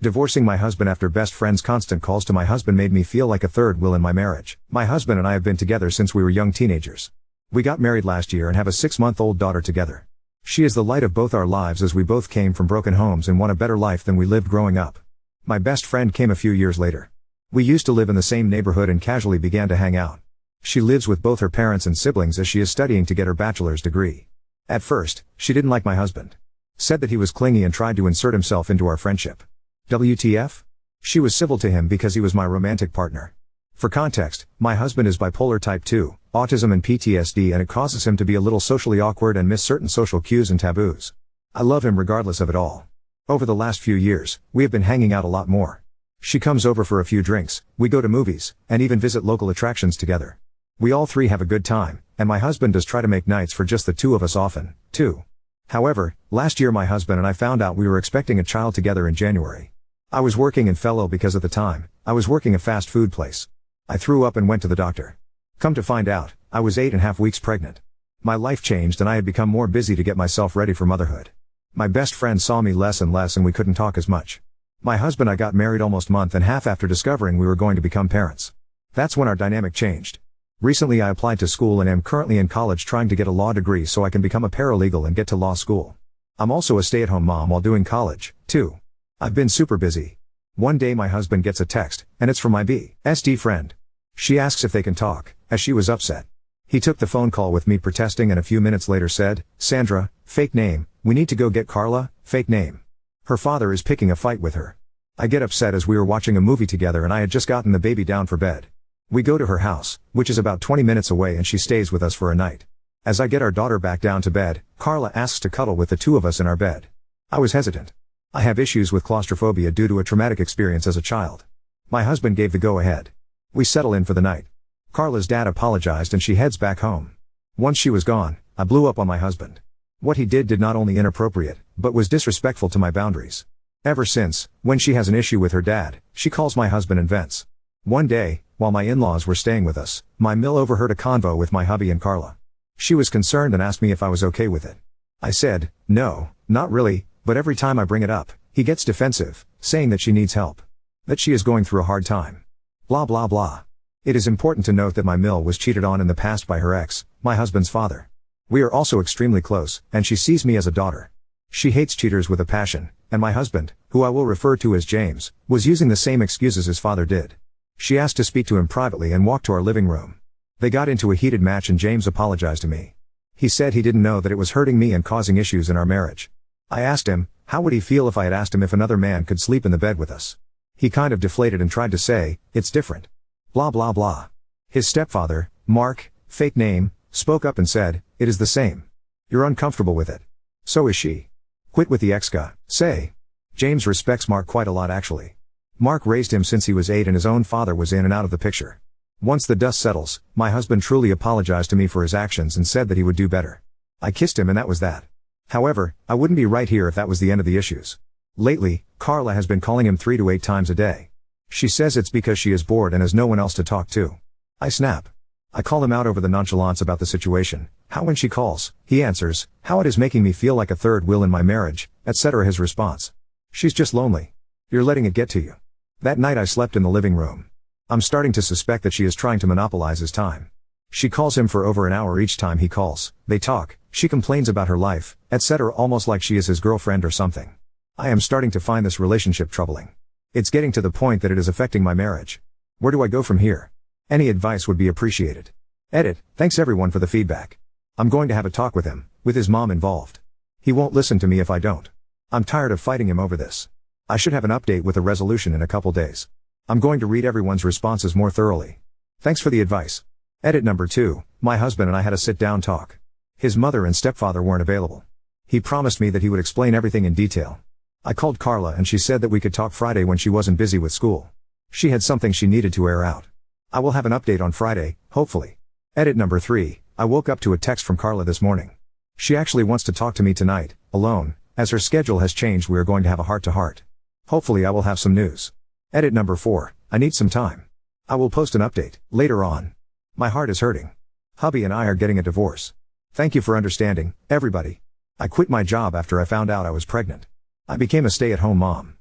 Divorcing my husband after best friend's constant calls to my husband made me feel like a third wheel in my marriage. My husband and I have been together since we were young teenagers. We got married last year and have a 6-month-old daughter together. She is the light of both our lives as we both came from broken homes and want a better life than we lived growing up. My best friend came a few years later. We used to live in the same neighborhood and casually began to hang out. She lives with both her parents and siblings as she is studying to get her bachelor's degree. At first, she didn't like my husband. Said that he was clingy and tried to insert himself into our friendship. WTF? She was civil to him because he was my romantic partner. For context, my husband is bipolar type 2, autism and PTSD, and it causes him to be a little socially awkward and miss certain social cues and taboos. I love him regardless of it all. Over the last few years, we have been hanging out a lot more. She comes over for a few drinks, we go to movies, and even visit local attractions together. We all three have a good time, and my husband does try to make nights for just the two of us often, too. However, last year my husband and I found out we were expecting a child together in January. I was working and fell ill because at the time, I was working a fast food place. I threw up and went to the doctor. Come to find out, I was 8.5 weeks pregnant. My life changed and I had become more busy to get myself ready for motherhood. My best friend saw me less and less and we couldn't talk as much. My husband and I got married almost a month and a half after discovering we were going to become parents. That's when our dynamic changed. Recently I applied to school and am currently in college trying to get a law degree so I can become a paralegal and get to law school. I'm also a stay-at-home mom while doing college, too. I've been super busy. One day my husband gets a text, and it's from my BSD friend. She asks if they can talk, as she was upset. He took the phone call with me protesting and a few minutes later said, "Sandra, fake name, we need to go get Carla, fake name. Her father is picking a fight with her." I get upset as we were watching a movie together and I had just gotten the baby down for bed. We go to her house, which is about 20 minutes away, and she stays with us for a night. As I get our daughter back down to bed, Carla asks to cuddle with the two of us in our bed. I was hesitant. I have issues with claustrophobia due to a traumatic experience as a child. My husband gave the go-ahead. We settle in for the night. Carla's dad apologized and she heads back home. Once she was gone, I blew up on my husband. What he did not only inappropriate, but was disrespectful to my boundaries. Ever since, when she has an issue with her dad, she calls my husband and vents. One day, while my in-laws were staying with us, my mill overheard a convo with my hubby and Carla. She was concerned and asked me if I was okay with it. I said, no, not really, but every time I bring it up, he gets defensive, saying that she needs help. That she is going through a hard time. Blah blah blah. It is important to note that my mill was cheated on in the past by her ex, my husband's father. We are also extremely close, and she sees me as a daughter. She hates cheaters with a passion, and my husband, who I will refer to as James, was using the same excuses his father did. She asked to speak to him privately and walked to our living room. They got into a heated match and James apologized to me. He said he didn't know that it was hurting me and causing issues in our marriage. I asked him, how would he feel if I had asked him if another man could sleep in the bed with us? He kind of deflated and tried to say, it's different. Blah blah blah. His stepfather, Mark, fake name, spoke up and said, it is the same. You're uncomfortable with it. So is she. Quit with the ex-guy, say. James respects Mark quite a lot actually. Mark raised him since he was 8 and his own father was in and out of the picture. Once the dust settles, my husband truly apologized to me for his actions and said that he would do better. I kissed him and that was that. However, I wouldn't be right here if that was the end of the issues. Lately, Carla has been calling him 3 to 8 times a day. She says it's because she is bored and has no one else to talk to. I snap. I call him out over the nonchalance about the situation, how when she calls, he answers, how it is making me feel like a third wheel in my marriage, etc. His response. She's just lonely. You're letting it get to you. That night I slept in the living room. I'm starting to suspect that she is trying to monopolize his time. She calls him for over an hour each time he calls, they talk, she complains about her life, etc. almost like she is his girlfriend or something. I am starting to find this relationship troubling. It's getting to the point that it is affecting my marriage. Where do I go from here? Any advice would be appreciated. Edit, thanks everyone for the feedback. I'm going to have a talk with him, with his mom involved. He won't listen to me if I don't. I'm tired of fighting him over this. I should have an update with a resolution in a couple days. I'm going to read everyone's responses more thoroughly. Thanks for the advice. Edit number 2, my husband and I had a sit-down talk. His mother and stepfather weren't available. He promised me that he would explain everything in detail. I called Carla and she said that we could talk Friday when she wasn't busy with school. She had something she needed to air out. I will have an update on Friday, hopefully. Edit number 3, I woke up to a text from Carla this morning. She actually wants to talk to me tonight, alone, as her schedule has changed. We are going to have a heart-to-heart. Hopefully I will have some news. Edit number 4, I need some time. I will post an update, later on. My heart is hurting. Hubby and I are getting a divorce. Thank you for understanding, everybody. I quit my job after I found out I was pregnant. I became a stay-at-home mom.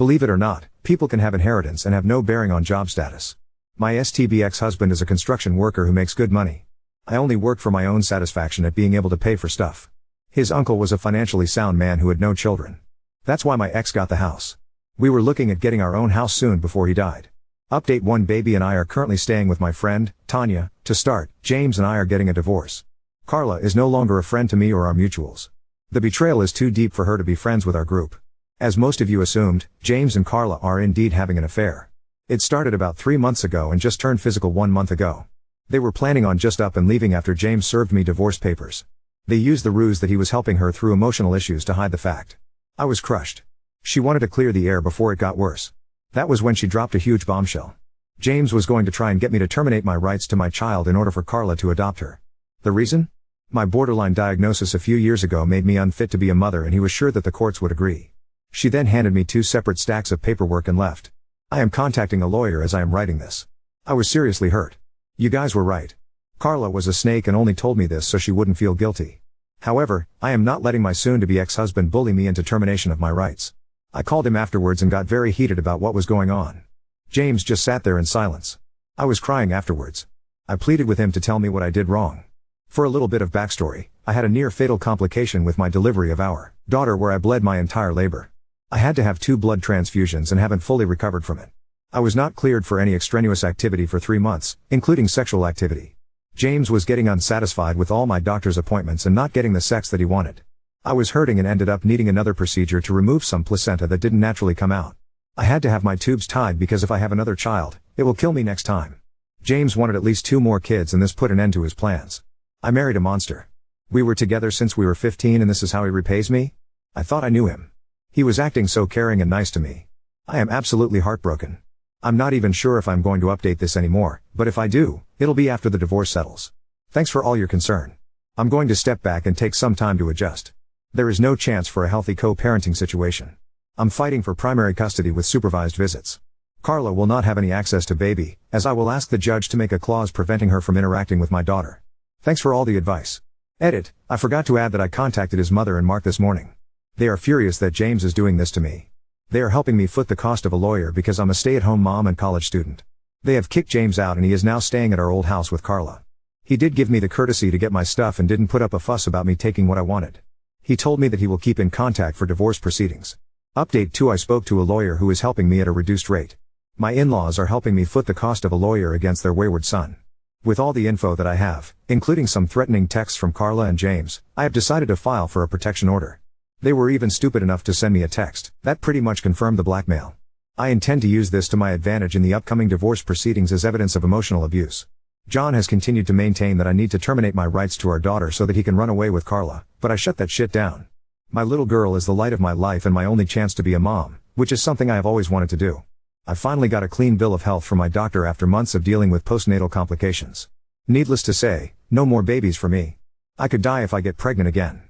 Believe it or not, people can have inheritance and have no bearing on job status. My STB ex-husband is a construction worker who makes good money. I only work for my own satisfaction at being able to pay for stuff. His uncle was a financially sound man who had no children. That's why my ex got the house. We were looking at getting our own house soon before he died. Update: 1 Baby and I are currently staying with my friend, Tanya. To start, James and I are getting a divorce. Carla is no longer a friend to me or our mutuals. The betrayal is too deep for her to be friends with our group. As most of you assumed, James and Carla are indeed having an affair. It started about 3 months ago and just turned physical 1 month ago. They were planning on just up and leaving after James served me divorce papers. They used the ruse that he was helping her through emotional issues to hide the fact. I was crushed. She wanted to clear the air before it got worse. That was when she dropped a huge bombshell. James was going to try and get me to terminate my rights to my child in order for Carla to adopt her. The reason? My borderline diagnosis a few years ago made me unfit to be a mother, and he was sure that the courts would agree. She then handed me 2 separate stacks of paperwork and left. I am contacting a lawyer as I am writing this. I was seriously hurt. You guys were right. Carla was a snake and only told me this so she wouldn't feel guilty. However, I am not letting my soon-to-be ex-husband bully me into termination of my rights. I called him afterwards and got very heated about what was going on. James just sat there in silence. I was crying afterwards. I pleaded with him to tell me what I did wrong. For a little bit of backstory, I had a near-fatal complication with my delivery of our daughter where I bled my entire labor. I had to have 2 blood transfusions and haven't fully recovered from it. I was not cleared for any extraneous activity for 3 months, including sexual activity. James was getting unsatisfied with all my doctor's appointments and not getting the sex that he wanted. I was hurting and ended up needing another procedure to remove some placenta that didn't naturally come out. I had to have my tubes tied because if I have another child, it will kill me next time. James wanted at least 2 more kids and this put an end to his plans. I married a monster. We were together since we were 15 and this is how he repays me? I thought I knew him. He was acting so caring and nice to me. I am absolutely heartbroken. I'm not even sure if I'm going to update this anymore, but if I do, it'll be after the divorce settles. Thanks for all your concern. I'm going to step back and take some time to adjust. There is no chance for a healthy co-parenting situation. I'm fighting for primary custody with supervised visits. Carla will not have any access to baby, as I will ask the judge to make a clause preventing her from interacting with my daughter. Thanks for all the advice. Edit: I forgot to add that I contacted his mother and Mark this morning. They are furious that James is doing this to me. They are helping me foot the cost of a lawyer because I'm a stay-at-home mom and college student. They have kicked James out and he is now staying at our old house with Carla. He did give me the courtesy to get my stuff and didn't put up a fuss about me taking what I wanted. He told me that he will keep in contact for divorce proceedings. Update 2: I spoke to a lawyer who is helping me at a reduced rate. My in-laws are helping me foot the cost of a lawyer against their wayward son. With all the info that I have, including some threatening texts from Carla and James, I have decided to file for a protection order. They were even stupid enough to send me a text that pretty much confirmed the blackmail. I intend to use this to my advantage in the upcoming divorce proceedings as evidence of emotional abuse. John has continued to maintain that I need to terminate my rights to our daughter so that he can run away with Carla, but I shut that shit down. My little girl is the light of my life and my only chance to be a mom, which is something I have always wanted to do. I finally got a clean bill of health from my doctor after months of dealing with postnatal complications. Needless to say, no more babies for me. I could die if I get pregnant again.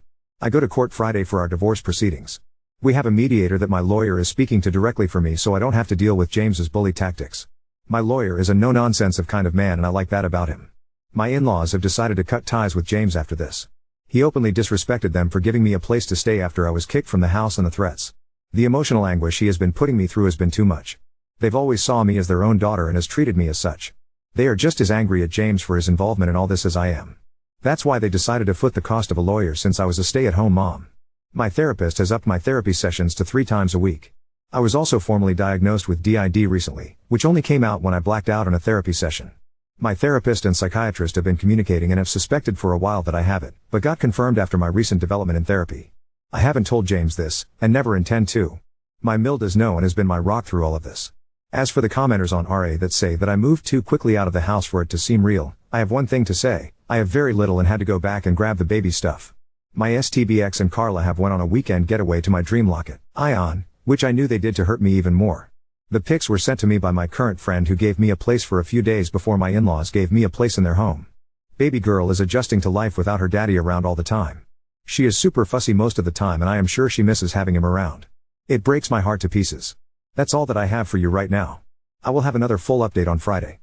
I go to court Friday for our divorce proceedings. We have a mediator that my lawyer is speaking to directly for me so I don't have to deal with James's bully tactics. My lawyer is a no-nonsense kind of man and I like that about him. My in-laws have decided to cut ties with James after this. He openly disrespected them for giving me a place to stay after I was kicked from the house and the threats. The emotional anguish he has been putting me through has been too much. They've always saw me as their own daughter and has treated me as such. They are just as angry at James for his involvement in all this as I am. That's why they decided to foot the cost of a lawyer since I was a stay-at-home mom. My therapist has upped my therapy sessions to 3 times a week. I was also formally diagnosed with DID recently, which only came out when I blacked out on a therapy session. My therapist and psychiatrist have been communicating and have suspected for a while that I have it, but got confirmed after my recent development in therapy. I haven't told James this, and never intend to. My mill does know and has been my rock through all of this. As for the commenters on RA that say that I moved too quickly out of the house for it to seem real, I have one thing to say: I have very little and had to go back and grab the baby stuff. My STBX and Carla have went on a weekend getaway to my dream locket, Ion, which I knew they did to hurt me even more. The pics were sent to me by my current friend who gave me a place for a few days before my in-laws gave me a place in their home. Baby girl is adjusting to life without her daddy around all the time. She is super fussy most of the time and I am sure she misses having him around. It breaks my heart to pieces. That's all that I have for you right now. I will have another full update on Friday.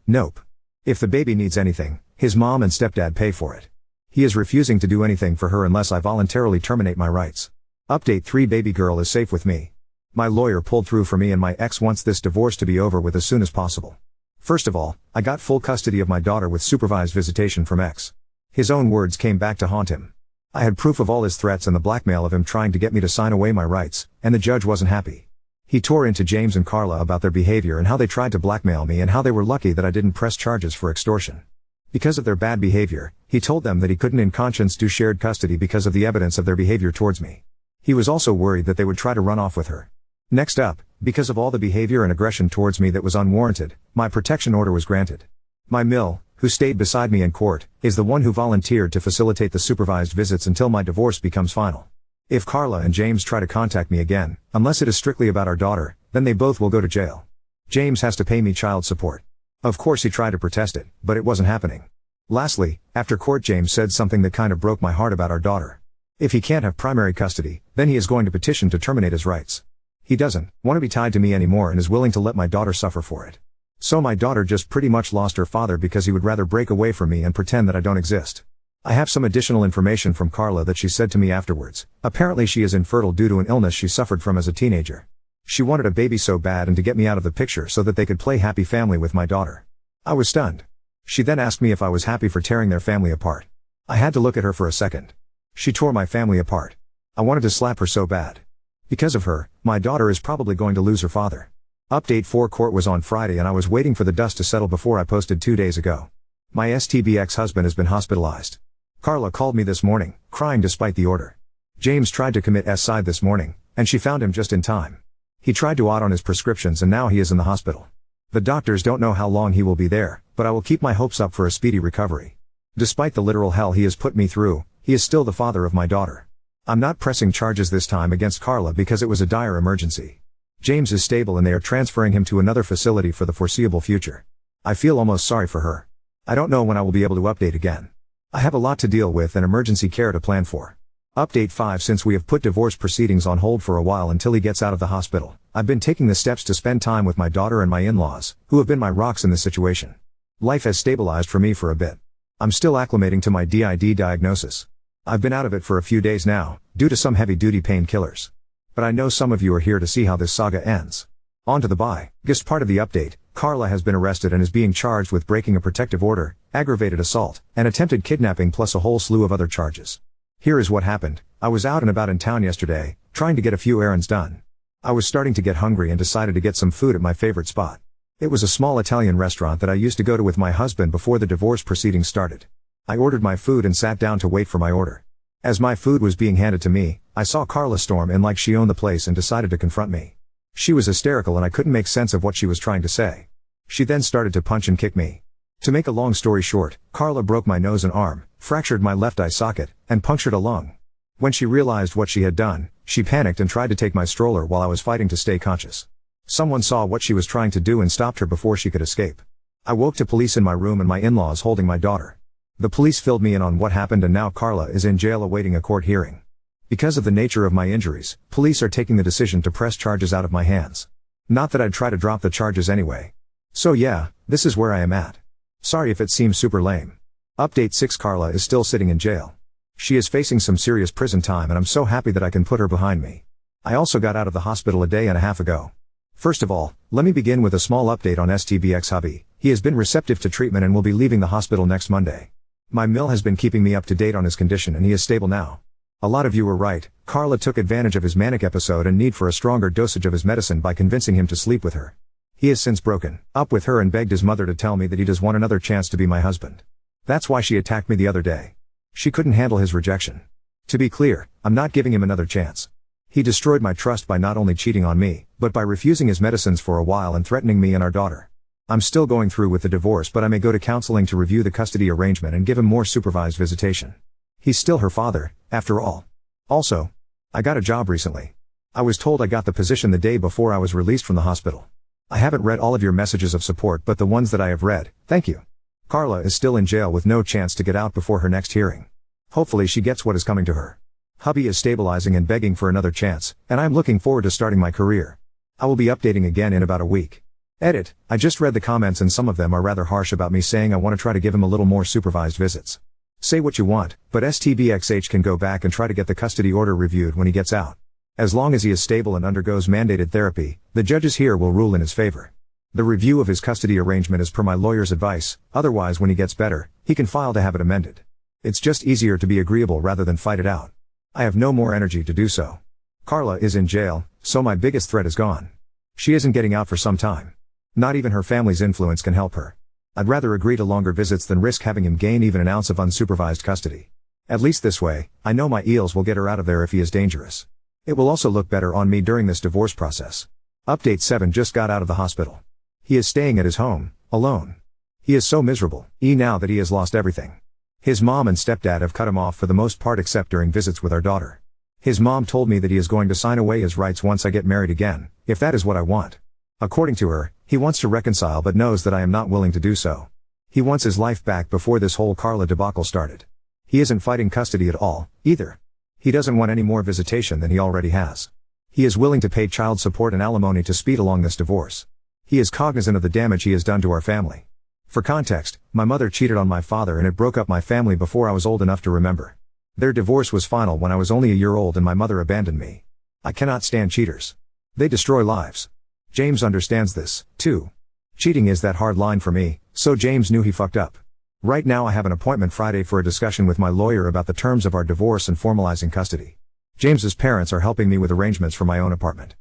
Nope. If the baby needs anything, his mom and stepdad pay for it. He is refusing to do anything for her unless I voluntarily terminate my rights. Update 3: Baby girl is safe with me. My lawyer pulled through for me, and my ex wants this divorce to be over with as soon as possible. First of all, I got full custody of my daughter with supervised visitation from ex. His own words came back to haunt him. I had proof of all his threats and the blackmail of him trying to get me to sign away my rights, and the judge wasn't happy. He tore into James and Carla about their behavior and how they tried to blackmail me and how they were lucky that I didn't press charges for extortion. Because of their bad behavior, he told them that he couldn't in conscience do shared custody because of the evidence of their behavior towards me. He was also worried that they would try to run off with her. Next up, because of all the behavior and aggression towards me that was unwarranted, my protection order was granted. My mill, who stayed beside me in court, is the one who volunteered to facilitate the supervised visits until my divorce becomes final. If Carla and James try to contact me again, unless it is strictly about our daughter, then they both will go to jail. James has to pay me child support. Of course he tried to protest it, but it wasn't happening. Lastly, after court James said something that kind of broke my heart about our daughter. If he can't have primary custody, then he is going to petition to terminate his rights. He doesn't want to be tied to me anymore and is willing to let my daughter suffer for it. So my daughter just pretty much lost her father because he would rather break away from me and pretend that I don't exist. I have some additional information from Carla that she said to me afterwards. Apparently she is infertile due to an illness she suffered from as a teenager. She wanted a baby so bad and to get me out of the picture so that they could play happy family with my daughter. I was stunned. She then asked me if I was happy for tearing their family apart. I had to look at her for a second. She tore my family apart. I wanted to slap her so bad. Because of her, my daughter is probably going to lose her father. Update 4: court was on Friday and I was waiting for the dust to settle before I posted 2 days ago. My STB ex-husband has been hospitalized. Carla called me this morning, crying despite the order. James tried to commit suicide this morning, and she found him just in time. He tried to out on his prescriptions and now he is in the hospital. The doctors don't know how long he will be there, but I will keep my hopes up for a speedy recovery. Despite the literal hell he has put me through, he is still the father of my daughter. I'm not pressing charges this time against Carla because it was a dire emergency. James is stable and they are transferring him to another facility for the foreseeable future. I feel almost sorry for her. I don't know when I will be able to update again. I have a lot to deal with and emergency care to plan for. Update 5: since we have put divorce proceedings on hold for a while until he gets out of the hospital, I've been taking the steps to spend time with my daughter and my in-laws, who have been my rocks in this situation. Life has stabilized for me for a bit. I'm still acclimating to my DID diagnosis. I've been out of it for a few days now, due to some heavy-duty painkillers. But I know some of you are here to see how this saga ends. On to the biggest part of the update. Carla has been arrested and is being charged with breaking a protective order, aggravated assault, and attempted kidnapping plus a whole slew of other charges. Here is what happened. I was out and about in town yesterday, trying to get a few errands done. I was starting to get hungry and decided to get some food at my favorite spot. It was a small Italian restaurant that I used to go to with my husband before the divorce proceedings started. I ordered my food and sat down to wait for my order. As my food was being handed to me, I saw Carla storm in like she owned the place and decided to confront me. She was hysterical and I couldn't make sense of what she was trying to say. She then started to punch and kick me. To make a long story short, Carla broke my nose and arm, fractured my left eye socket, and punctured a lung. When she realized what she had done, she panicked and tried to take my stroller while I was fighting to stay conscious. Someone saw what she was trying to do and stopped her before she could escape. I woke to police in my room and my in-laws holding my daughter. The police filled me in on what happened and now Carla is in jail awaiting a court hearing. Because of the nature of my injuries, police are taking the decision to press charges out of my hands. Not that I'd try to drop the charges anyway. So yeah, this is where I am at. Sorry if it seems super lame. Update 6: Carla is still sitting in jail. She is facing some serious prison time and I'm so happy that I can put her behind me. I also got out of the hospital a day and a half ago. First of all, let me begin with a small update on STBX hubby. He has been receptive to treatment and will be leaving the hospital next Monday. My mill has been keeping me up to date on his condition and he is stable now. A lot of you were right, Carla took advantage of his manic episode and need for a stronger dosage of his medicine by convincing him to sleep with her. He has since broken up with her and begged his mother to tell me that he does want another chance to be my husband. That's why she attacked me the other day. She couldn't handle his rejection. To be clear, I'm not giving him another chance. He destroyed my trust by not only cheating on me, but by refusing his medicines for a while and threatening me and our daughter. I'm still going through with the divorce, but I may go to counseling to review the custody arrangement and give him more supervised visitation. He's still her father, after all. Also, I got a job recently. I was told I got the position the day before I was released from the hospital. I haven't read all of your messages of support, but the ones that I have read, thank you. Carla is still in jail with no chance to get out before her next hearing. Hopefully she gets what is coming to her. Hubby is stabilizing and begging for another chance, and I'm looking forward to starting my career. I will be updating again in about a week. Edit: I just read the comments and some of them are rather harsh about me saying I want to try to give him a little more supervised visits. Say what you want, but STBXH can go back and try to get the custody order reviewed when he gets out. As long as he is stable and undergoes mandated therapy, the judges here will rule in his favor. The review of his custody arrangement is per my lawyer's advice, otherwise when he gets better, he can file to have it amended. It's just easier to be agreeable rather than fight it out. I have no more energy to do so. Carla is in jail, so my biggest threat is gone. She isn't getting out for some time. Not even her family's influence can help her. I'd rather agree to longer visits than risk having him gain even an ounce of unsupervised custody. At least this way, I know my eels will get her out of there if he is dangerous. It will also look better on me during this divorce process. Update 7 just got out of the hospital. He is staying at his home, alone. He is so miserable, now that he has lost everything. His mom and stepdad have cut him off for the most part except during visits with our daughter. His mom told me that he is going to sign away his rights once I get married again, if that is what I want. According to her, he wants to reconcile but knows that I am not willing to do so. He wants his life back before this whole Carla debacle started. He isn't fighting custody at all, either. He doesn't want any more visitation than he already has. He is willing to pay child support and alimony to speed along this divorce. He is cognizant of the damage he has done to our family. For context, my mother cheated on my father and it broke up my family before I was old enough to remember. Their divorce was final when I was only a year old and my mother abandoned me. I cannot stand cheaters. They destroy lives. James understands this, too. Cheating is that hard line for me, so James knew he fucked up. Right now I have an appointment Friday for a discussion with my lawyer about the terms of our divorce and formalizing custody. James's parents are helping me with arrangements for my own apartment.